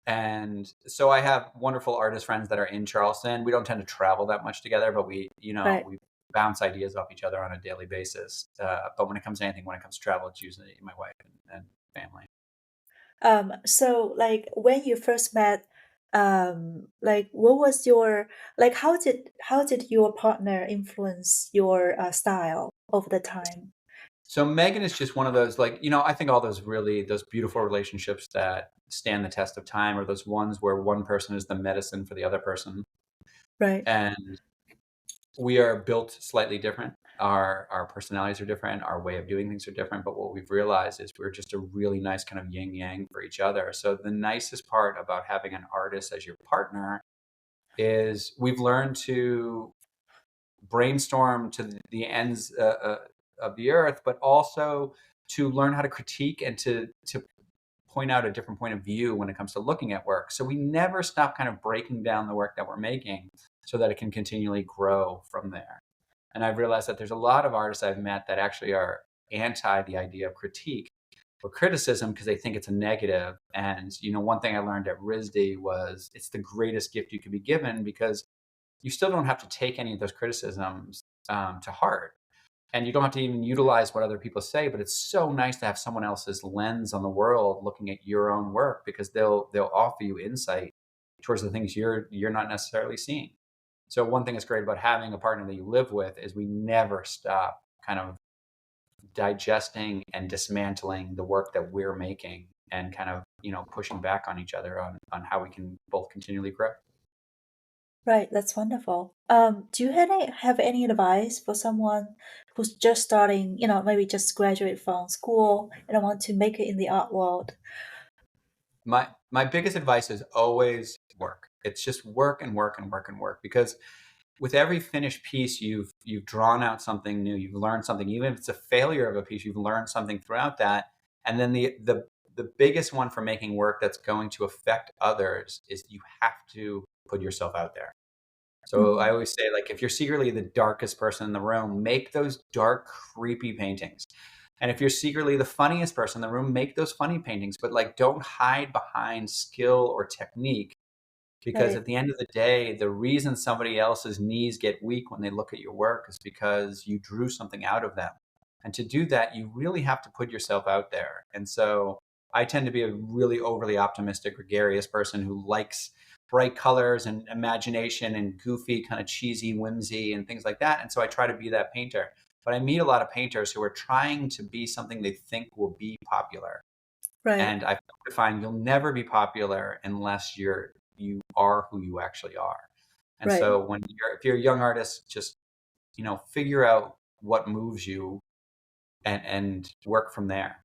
And so I have wonderful artist friends that are in Charleston. We don't tend to travel that much together, but Right. we bounce ideas off each other on a daily basis. But when it comes to anything, when it comes to travel, it's usually my wife and family. So like when you first met, like what was your like how did your partner influence your style over the time? So Megan is just one of those, like, I think all those beautiful relationships that stand the test of time are those ones where one person is the medicine for the other person. Right. And we are built slightly different. Our personalities are different. Our way of doing things are different. But what we've realized is we're just a really nice kind of yin yang for each other. So the nicest part about having an artist as your partner is we've learned to brainstorm to the ends of the earth, but also to learn how to critique and to point out a different point of view when it comes to looking at work. So we never stop kind of breaking down the work that we're making so that it can continually grow from there. And I've realized that there's a lot of artists I've met that actually are anti the idea of critique or criticism because they think it's a negative. And one thing I learned at RISD was it's the greatest gift you could be given because you still don't have to take any of those criticisms to heart, and you don't have to even utilize what other people say, but it's so nice to have someone else's lens on the world looking at your own work because they'll offer you insight towards the things you're not necessarily seeing. So one thing that's great about having a partner that you live with is we never stop kind of digesting and dismantling the work that we're making and kind of pushing back on each other on how we can both continually grow. Right, that's wonderful. Do you have any advice for someone who's just starting, maybe just graduate from school and want to make it in the art world? My biggest advice is always work. It's just work and work and work and work because with every finished piece you've drawn out something new, you've learned something. Even if it's a failure of a piece, you've learned something throughout that. And then the biggest one for making work that's going to affect others is you have to put yourself out there. So I Hmm. always say, like, if you're secretly the darkest person in the room, make those dark, creepy paintings. And if you're secretly the funniest person in the room, make those funny paintings. But like, don't hide behind skill or technique, because at Right. the end of the day, the reason somebody else's knees get weak when they look at your work is because you drew something out of them. And to do that, you really have to put yourself out there. And so I tend to be a really overly optimistic, gregarious person who likes bright colors and imagination and goofy, kind of cheesy whimsy and things like that. And so I try to be that painter. But I meet a lot of painters who are trying to be something they think will be popular. Right. And I find you'll never be popular unless you are who you actually are. And Right. so if you're a young artist, just figure out what moves you and work from there.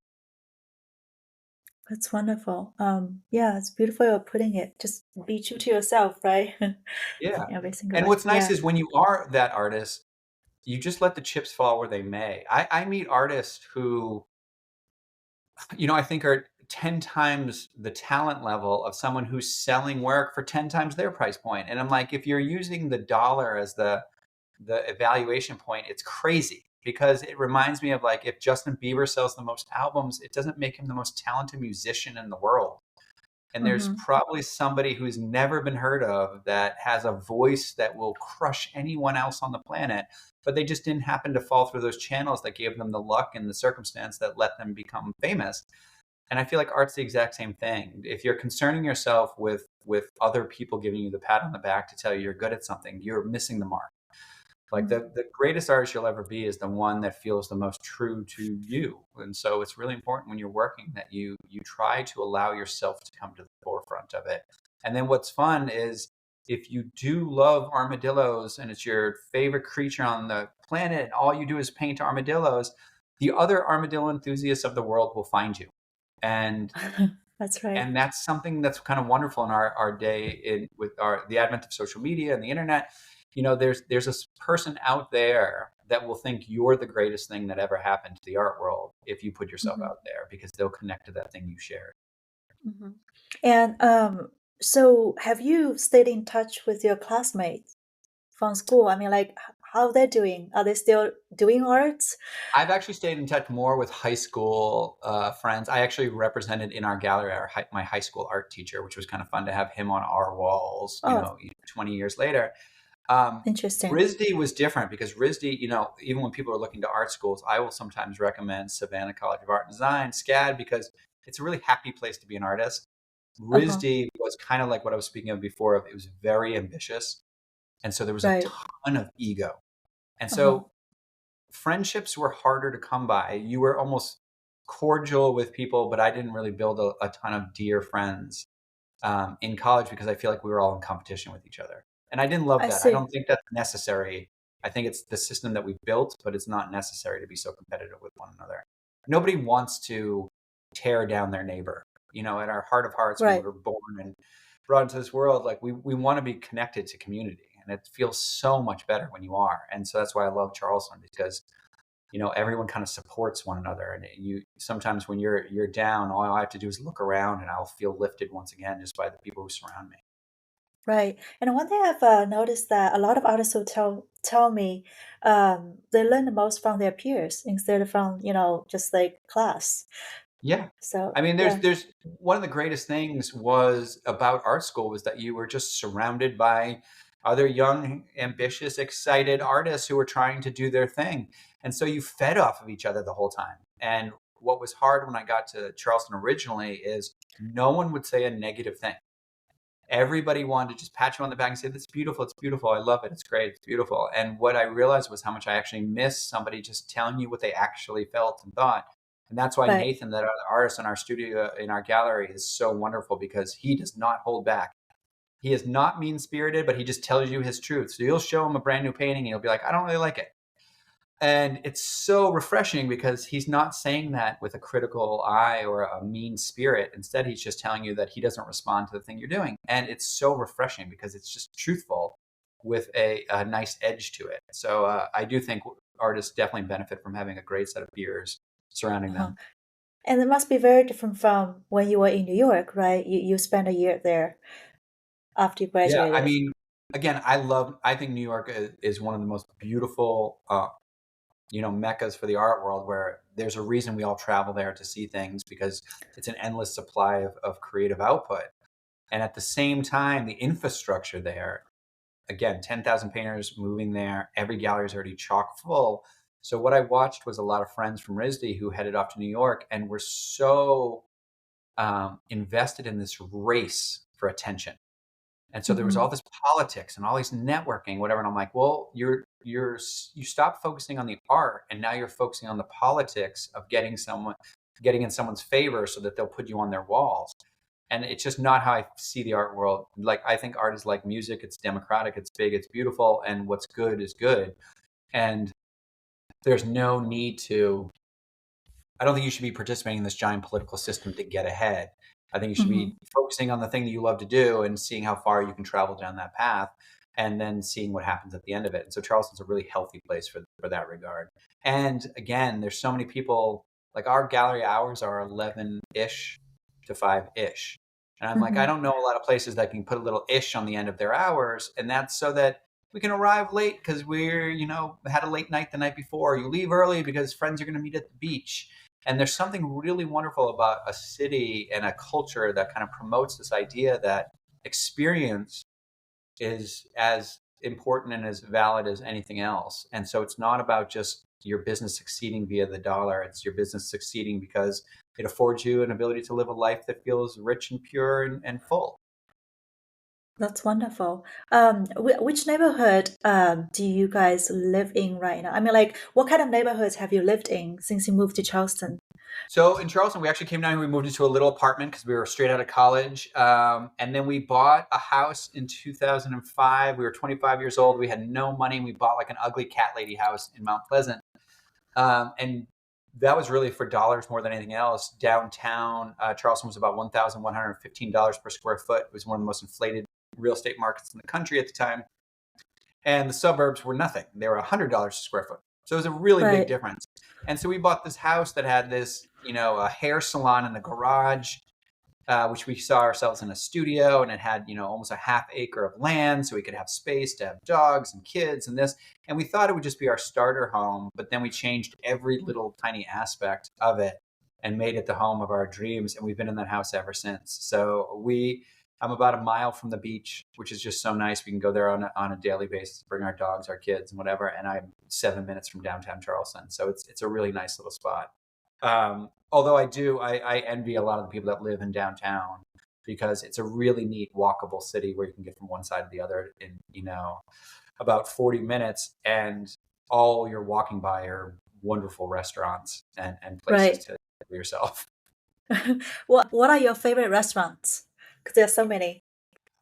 That's wonderful. Yeah, it's beautiful way of putting it. Just be true to yourself, right? Yeah. In every single And way. what's nice Yeah. is when you are that artist, you just let the chips fall where they may. I meet artists who, I think are 10 times the talent level of someone who's selling work for 10 times their price point. And I'm like, if you're using the dollar as the evaluation point, it's crazy because it reminds me of like if Justin Bieber sells the most albums, it doesn't make him the most talented musician in the world. And there's Mm-hmm. probably somebody who's never been heard of that has a voice that will crush anyone else on the planet, but they just didn't happen to fall through those channels that gave them the luck and the circumstance that let them become famous. And I feel like art's the exact same thing. If you're concerning yourself with other people giving you the pat on the back to tell you you're good at something, you're missing the mark. Like the greatest artist you'll ever be is the one that feels the most true to you. And so it's really important when you're working that you try to allow yourself to come to the forefront of it. And then what's fun is if you do love armadillos and it's your favorite creature on the planet and all you do is paint armadillos, the other armadillo enthusiasts of the world will find you. And That's right. and that's something that's kind of wonderful in our day with the advent of social media and the internet. There's this person out there that will think you're the greatest thing that ever happened to the art world if you put yourself Mm-hmm. out there because they'll connect to that thing you shared. Mm-hmm. And so have you stayed in touch with your classmates from school? I mean, like, how they're doing? Are they still doing arts? I've actually stayed in touch more with high school friends. I actually represented in our gallery my high school art teacher, which was kind of fun to have him on our walls, Oh, 20 years later. Um, interesting. RISD was different because RISD, even when people are looking to art schools, I will sometimes recommend Savannah College of Art and Design, SCAD, because it's a really happy place to be an artist. Uh-huh. RISD was kind of like what I was speaking of before. It was very ambitious. And so there was a Right. ton of ego. And Uh-huh. so friendships were harder to come by. You were almost cordial with people, but I didn't really build a ton of dear friends in college because I feel like we were all in competition with each other. And I didn't love I that. I see. don't think that's necessary. I think it's the system that we've built, but it's not necessary to be so competitive with one another. Nobody wants to tear down their neighbor. At our heart of hearts, when we Right. were born and brought into this world, like we want to be connected to community. And it feels so much better when you are. And so that's why I love Charleston because everyone kind of supports one another. And you sometimes when you're down, all I have to do is look around and I'll feel lifted once again just by the people who surround me. Right. And one thing I've noticed that a lot of artists will tell me they learn the most from their peers instead of from, just like class. Yeah. So I mean, yeah. there's one of the greatest things was about art school was that you were just surrounded by other young, ambitious, excited artists who were trying to do their thing. And so you fed off of each other the whole time. And what was hard when I got to Charleston originally is no one would say a negative thing. Everybody wanted to just pat you on the back and say, "That's beautiful. It's beautiful. I love it. It's great. It's beautiful." And what I realized was how much I actually miss somebody just telling you what they actually felt and thought. And that's why Right. Nathan, that artist in our studio, in our gallery, is so wonderful because he does not hold back. He is not mean spirited, but he just tells you his truth. So you'll show him a brand new painting and he'll be like, "I don't really like it." And it's so refreshing because he's not saying that with a critical eye or a mean spirit. Instead, he's just telling you that he doesn't respond to the thing you're doing. And it's so refreshing because it's just truthful with a nice edge to it. So I do think artists definitely benefit from having a great set of peers surrounding Uh-huh. them. And it must be very different from when you were in New York, right? You spent a year there after you Yeah, I graduated. mean, again, I think New York is one of the most beautiful meccas for the art world where there's a reason we all travel there to see things because it's an endless supply of creative output. And at the same time, the infrastructure there, again, 10,000 painters moving there, every gallery is already chock full. So what I watched was a lot of friends from RISD who headed off to New York and were so invested in this race for attention And so there was Hmm. all this politics and all these networking, whatever. And I'm like, well, you stop focusing on the art, and now you're focusing on the politics of getting in someone's favor so that they'll put you on their walls. And it's just not how I see the art world. Like, I think art is like music. It's democratic, it's big, it's beautiful, and what's good is good. And there's no need to, I don't think you should be participating in this giant political system to get ahead. I think you should Hmm. be focusing on the thing that you love to do and seeing how far you can travel down that path, and then seeing what happens at the end of it. And so Charleston's a really healthy place for that regard. And again, there's so many people, like our gallery hours are 11-ish to 5-ish. And I'm like, I Hmm. don't know a lot of places that can put a little ish on the end of their hours. And that's so that we can arrive late because had a late night the night before. You leave early because friends are going to meet at the beach. And there's something really wonderful about a city and a culture that kind of promotes this idea that experience is as important and as valid as anything else. And so it's not about just your business succeeding via the dollar. It's your business succeeding because it affords you an ability to live a life that feels rich and pure and full. That's wonderful. Which neighborhood do you guys live in right now? I mean, like, what kind of neighborhoods have you lived in since you moved to Charleston? So in Charleston, we actually came down here. We moved into a little apartment because we were straight out of college. And then we bought a house in 2005. We were 25 years old. We had no money. We bought like an ugly cat lady house in Mount Pleasant. And that was really for dollars more than anything else. Downtown Charleston was about $1,115 per square foot. It was one of the most inflated real estate markets in the country at the time. And the suburbs were nothing. They were $100 a square foot. So it was a really big Right, difference. And so we bought this house that had this, a hair salon in the garage, which we saw ourselves in a studio, and it had, almost a half acre of land, so we could have space to have dogs and kids and this. And we thought it would just be our starter home, but then we changed every little tiny aspect of it and made it the home of our dreams. And we've been in that house ever since. I'm about a mile from the beach, which is just so nice. We can go there on a daily basis, bring our dogs, our kids, and whatever. And I'm 7 minutes from downtown Charleston, so it's a really nice little spot. Although I envy a lot of the people that live in downtown because it's a really neat walkable city where you can get from one side to the other in about 40 minutes, and all you're walking by are wonderful restaurants and places right. to for yourself. What are your favorite restaurants? Because there's so many.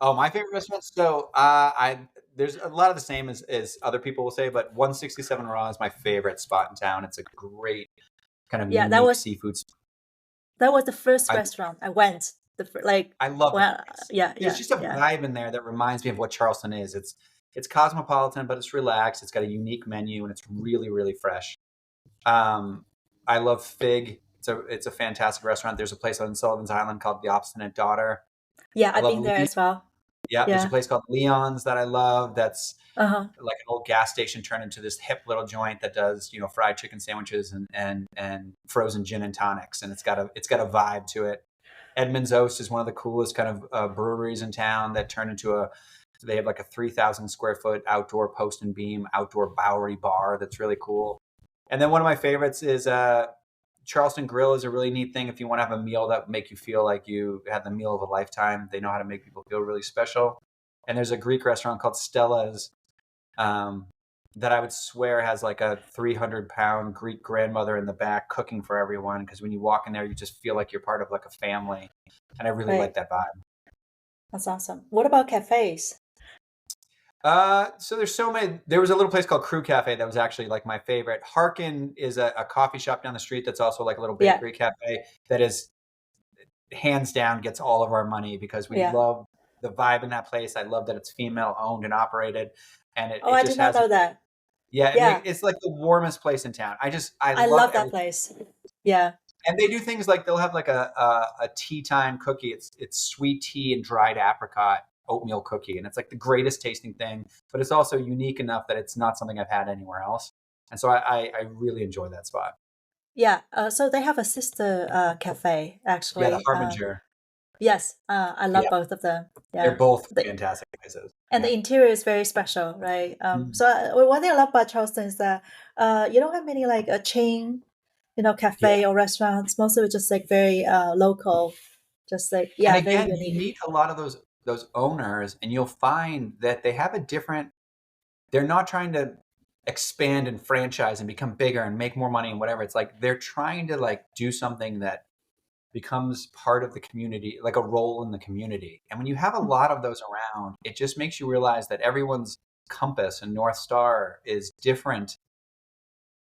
Oh, my favorite restaurants. So I there's a lot of the same as other people will say, but 167 Raw is my favorite spot in town. It's a great kind of Yeah, unique seafood. that was the first I restaurant I went. Like, I love that well, place. yeah, There's yeah, just a yeah, vibe in there that reminds me of what Charleston is. It's cosmopolitan, but it's relaxed. It's got a unique menu, and it's really really fresh. Um, I love Fig. It's a fantastic restaurant. There's a place on Sullivan's Island called The Obstinate Daughter. yeah. I I've love been there Lee. as well. Yeah, there's a Yeah. place called Leon's that I love. That's Uh-huh. like an old gas station turned into this hip little joint that does fried chicken sandwiches and frozen gin and tonics, and it's got a vibe to it. Edmund's Oast is one of the coolest kind of breweries in town that turned into they have like a 3,000 square foot outdoor post and beam outdoor Bowery bar that's really cool. And then one of my favorites is Charleston Grill is a really neat thing if you want to have a meal that make you feel like you had the meal of a lifetime. They know how to make people feel really special. And there's a Greek restaurant called Stella's um, that I would swear has like a 300-pound Greek grandmother in the back cooking for everyone. Because when you walk in there, you just feel like you're part of like a family, and I really like Right. that vibe. That's awesome. What about cafes? So there's so many. There was a little place called Crew Cafe that was actually like my favorite. Harkin is a coffee shop down the street that's also like a little Yeah, bakery cafe that is hands down gets all of our money because we yeah. love the vibe in that place. I love that it's female owned and operated, and it, Oh, it I did just not has know that. yeah, Yeah, it's like the warmest place in town. I I love love that everything. place. Yeah. And they do things like they'll have like a tea time cookie. It's sweet tea and dried apricot oatmeal cookie, and it's like the greatest tasting thing. But it's also unique enough that it's not something I've had anywhere else. And so I really enjoy that spot. Yeah. So they have a sister cafe Yeah, the actually. Harbinger. Yes, I love Yeah, both of them. they're Yeah. both The fantastic places. And Yeah. the interior is very special, right? Mhm. So one thing I love about Charleston is that you don't have many like a chain, Yeah. cafe or restaurants. Most of it just like very local, just like And yeah, very again, you unique. meet a lot of those those owners, and you'll find that they have a different. They're not trying to expand and franchise and become bigger and make more money and whatever. It's like they're trying to like do something that becomes part of the community, like a role in the community. And when you have a lot of those around, it just makes you realize that everyone's compass and North Star is different.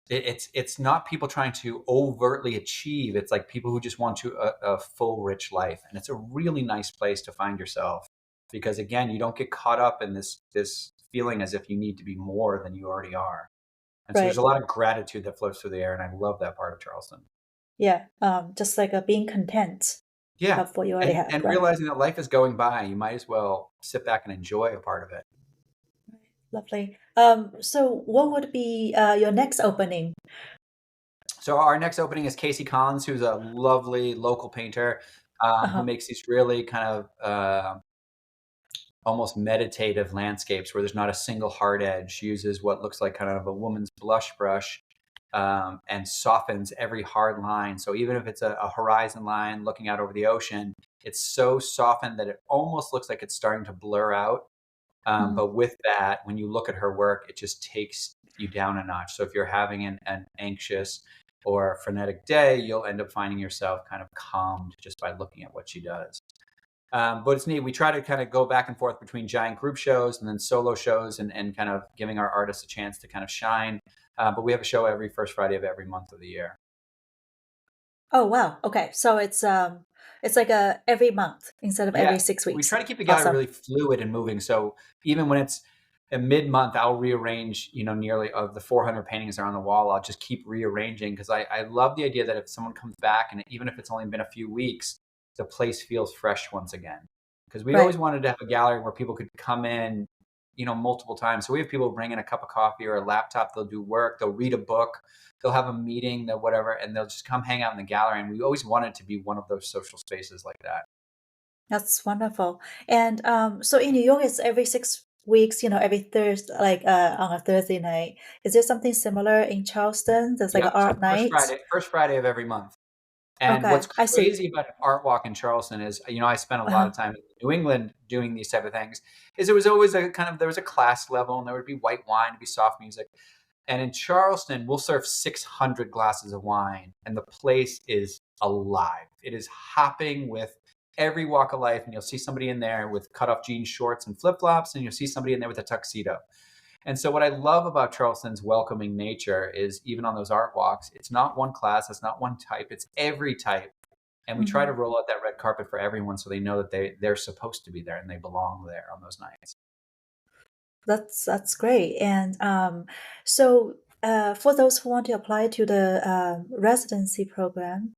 It's not people trying to overtly achieve. It's like people who just want to a full, rich life. And it's a really nice place to find yourself because again, you don't get caught up in this feeling as if you need to be more than you already are. And so there's Right. a lot of gratitude that floats through the air. And I love that part of Charleston. Yeah. Just like being content Yeah. of what you already And have, and right? realizing that life is going by, you might as well sit back and enjoy a part of it. Lovely. So what would be your next opening? So our next opening is Casey Collins, who's a lovely local painter who Uh-huh. makes these really kind of almost meditative landscapes where there's not a single hard edge. She uses what looks like kind of a woman's blush brush and softens every hard line. So even if it's a horizon line looking out over the ocean, it's so softened that it almost looks like it's starting to blur out. Mhm. But with that, when you look at her work, it just takes you down a notch. So if you're having an anxious or frenetic day, you'll end up finding yourself kind of calmed just by looking at what she does. But it's neat. We try to kind of go back and forth between giant group shows and then solo shows and kind of giving our artists a chance to kind of shine. But we have a show every first Friday of every month of the year. Oh, wow. Okay. So it's like every month instead of Yeah, every six we weeks. try to keep the gallery Awesome. really fluid and moving. So even when it's a mid-month, I'll rearrange, nearly of the 400 paintings that are on the wall. I'll just keep rearranging because I love the idea that if someone comes back and even if it's only been a few weeks, the place feels fresh once again. Because we always Right. wanted to have a gallery where people could come in, multiple times. So we have people bring in a cup of coffee or a laptop. They'll do work. They'll read a book. They'll have a meeting. They'll whatever, and they'll just come hang out in the gallery. And we always wanted to be one of those social spaces like that. That's wonderful. And so in New York, it's every 6 weeks, every Thursday, like on a Thursday night. Is there something similar in Charleston? There's like an Yep. So art night. First Friday of every month. And what's Okay, I see. crazy about an art walk in Charleston is, I spent a lot Uh-huh. of time in New England doing these type of things. Is it was always there was a class level, and there would be white wine, to be soft music. And in Charleston, we'll serve 600 glasses of wine, and the place is alive. It is hopping with every walk of life, and you'll see somebody in there with cut off jean shorts and flip flops, and you'll see somebody in there with a tuxedo. And so what I love about Charleston's welcoming nature is even on those art walks, it's not one class, it's not one type, it's every type. And we try to Hmm. roll out that red carpet for everyone so they know that they're supposed to be there and they belong there on those nights. That's great. And so for those who want to apply to the residency program,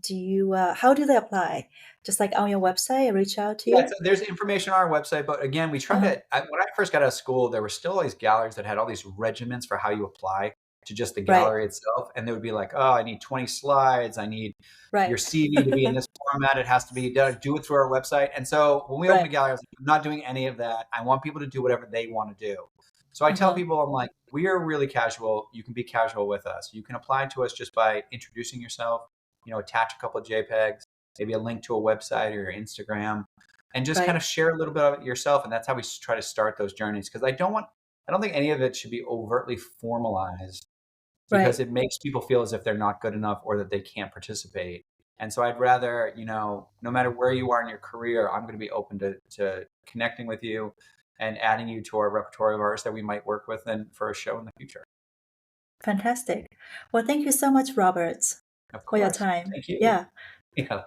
do you how do they apply? Just like on your website, reach out to Yeah, you? there's information on our website, but again, we try Uh-huh. when I first got out of school, there were still all these galleries that had all these regiments for how you apply to just the Right, gallery itself. And they would be like, oh, I need 20 slides. I need your right, CV to be in this format. It has to be done. Do it through our website. And so when we opened a right. gallery, I was like, I'm not doing any of that. I want people to do whatever they want to do. So I tell Uh-huh. people, I'm like, we are really casual. You can be casual with us. You can apply to us just by introducing yourself, attach a couple of JPEGs, maybe a link to a website or your Instagram and just kind Right, of share a little bit of it yourself. And that's how we try to start those journeys. Because I don't think any of it should be overtly formalized because right. it makes people feel as if they're not good enough or that they can't participate. And so I'd rather, no matter where you are in your career, I'm going to be open to connecting with you and adding you to our repertoire of artists that we might work with and for a show in the future. Fantastic. Well, thank you so much, Robert, Of for your course. time. Thank you. Yeah. Yeah.